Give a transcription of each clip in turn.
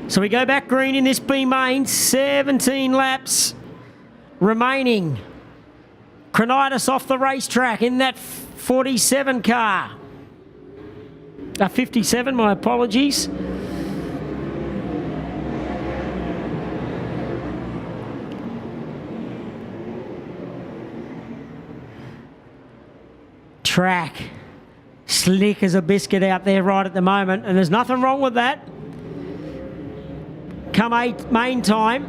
So we go back green in this B main, 17 laps remaining. Cronitis off the racetrack in that 47 car. 57, my apologies. Track. Slick as a biscuit out there right at the moment, and there's nothing wrong with that. Come main time,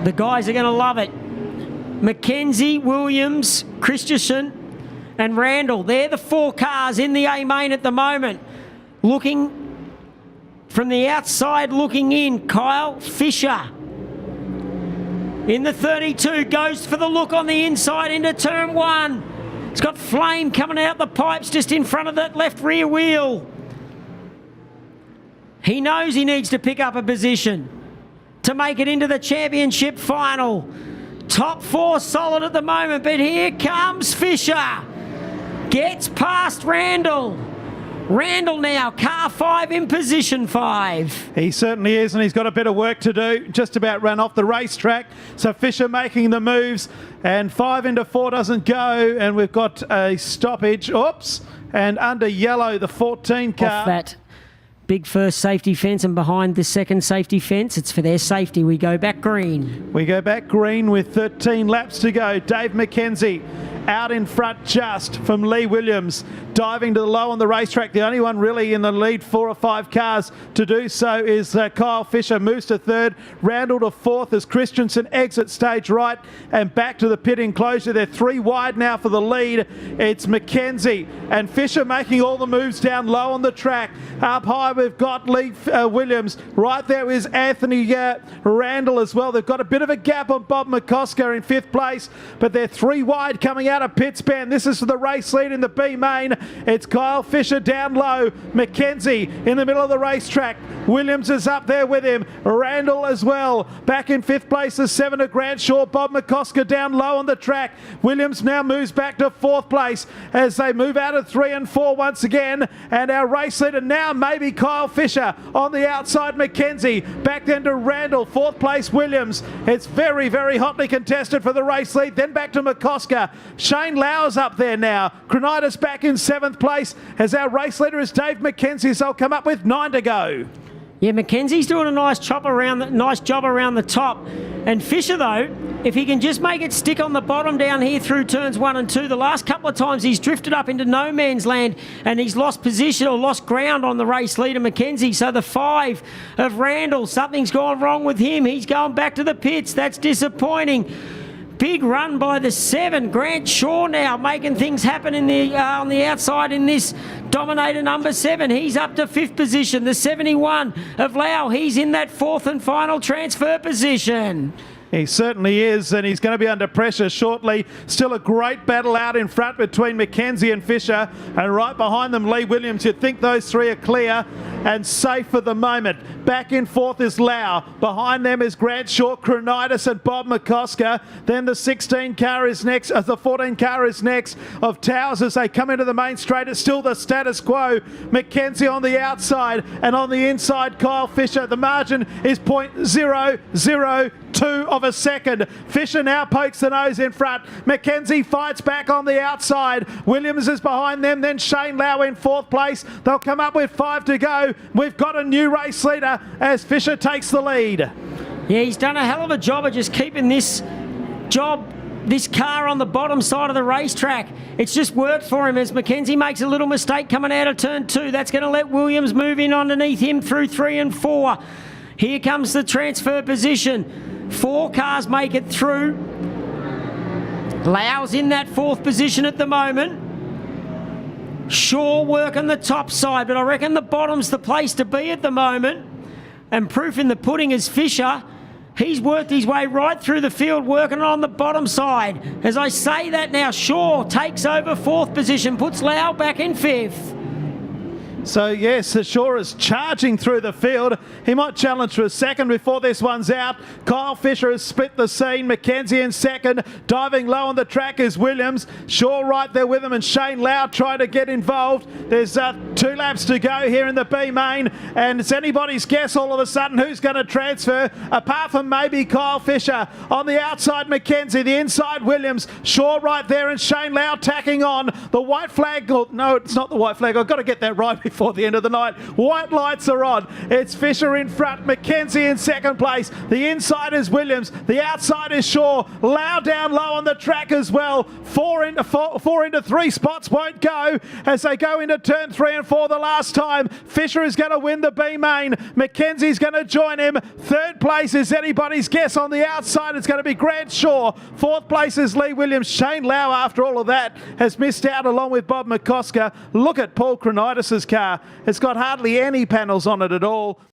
the guys are going to love it. Mackenzie, Williams, Christensen and Randall, they're the 4 cars in the A main at the moment. Looking from the outside, looking in, Kyle Fisher. In the 32, goes for the look on the inside into turn 1. It's got flame coming out the pipes just in front of that left rear wheel. He knows he needs to pick up a position to make it into the championship final. Top 4 solid at the moment, but here comes Fisher. Gets past Randall. Randall now, car 5 in position 5. He certainly is, and he's got a bit of work to do. Just about ran off the racetrack. So Fisher making the moves, and 5 into 4 doesn't go, and we've got a stoppage. Oops, and under yellow, the 14 car. Off that big first safety fence and behind the second safety fence. It's for their safety. We go back green. We go back green with 13 laps to go. Dave McKenzie out in front just from Lee Williams, diving to the low on the racetrack. The only one really in the lead 4 or 5 cars to do so is Kyle Fisher. Moves to 3rd, Randall to 4th as Christensen exits stage right and back to the pit enclosure. They're 3 wide now for the lead. It's McKenzie and Fisher making all the moves down low on the track. Up high we've got Lee Williams. Right there is Anthony Randall as well. They've got a bit of a gap on Bob McCosker in 5th place, but they're 3 wide coming out of pit span. This is for the race lead in the B main. It's Kyle Fisher down low. McKenzie in the middle of the racetrack. Williams is up there with him. Randall as well. Back in 5th place is 7 to Grant Shaw. Bob McCosker down low on the track. Williams now moves back to 4th place as they move out of 3 and 4 once again. And our race leader now maybe Kyle Fisher on the outside. McKenzie back then to Randall. 4th place Williams. It's very, very hotly contested for the race lead. Then back to McCosker. Shane Lauer's up there now. Cronitis back in 7th place as our race leader is Dave McKenzie. So they'll come up with 9 to go. Yeah, McKenzie's doing a nice job around the top. And Fisher, though, if he can just make it stick on the bottom down here through turns 1 and 2, the last couple of times he's drifted up into no man's land and he's lost position or lost ground on the race leader, McKenzie. So the 5 of Randall, something's gone wrong with him. He's going back to the pits. That's disappointing. Big run by the 7. Grant Shaw now making things happen in the on the outside in this dominator number 7. He's up to 5th position. The 71 of Lau, he's in that 4th and final transfer position. He certainly is, and he's going to be under pressure shortly. Still a great battle out in front between McKenzie and Fisher, and right behind them Lee Williams. You'd think those 3 are clear and safe for the moment. Back in 4th is Lau. Behind them is Grant Shaw, Cronitis and Bob McCosker. Then the 16 car is next, the 14 car is next of Towers as they come into the main straight. It's still the status quo. McKenzie on the outside, and on the inside Kyle Fisher. The margin is 0.002 of a second. Fisher now pokes the nose in front. McKenzie fights back on the outside. Williams is behind them. Then Shane Lau in 4th place. They'll come up with 5 to go. We've got a new race leader as Fisher takes the lead. Yeah, he's done a hell of a job of just keeping this car on the bottom side of the racetrack. It's just worked for him as McKenzie makes a little mistake coming out of turn 2. That's going to let Williams move in underneath him through 3 and 4. Here comes the transfer position. 4 cars make it through. Lau's in that 4th position at the moment. Shaw working the top side, but I reckon the bottom's the place to be at the moment. And proof in the pudding is Fisher. He's worked his way right through the field, working on the bottom side. As I say that now, Shaw takes over 4th position, puts Lau back in 5th. So yes, the Shaw is charging through the field. He might challenge for a second before this one's out. Kyle Fisher has split the scene. Mackenzie in second. Diving low on the track is Williams. Shaw right there with him, and Shane Lau trying to get involved. There's 2 laps to go here in the B main, and it's anybody's guess all of a sudden who's going to transfer, apart from maybe Kyle Fisher. On the outside, Mackenzie. The inside, Williams. Shaw right there, and Shane Lau tacking on. The white flag. Oh, no, it's not the white flag. I've got to get that right before the end of the night. White lights are on. It's Fisher in front, Mackenzie in second place. The inside is Williams. The outside is Shaw. Lau down low on the track as well. Four into 3 spots won't go as they go into turn 3 and 4 the last time. Fisher is going to win the B main. Mackenzie's going to join him. Third place is anybody's guess. On the outside, it's going to be Grant Shaw. Fourth place is Lee Williams. Shane Lau, after all of that, has missed out along with Bob McCosker. Look at Paul Cronidis' car. It's got hardly any panels on it at all.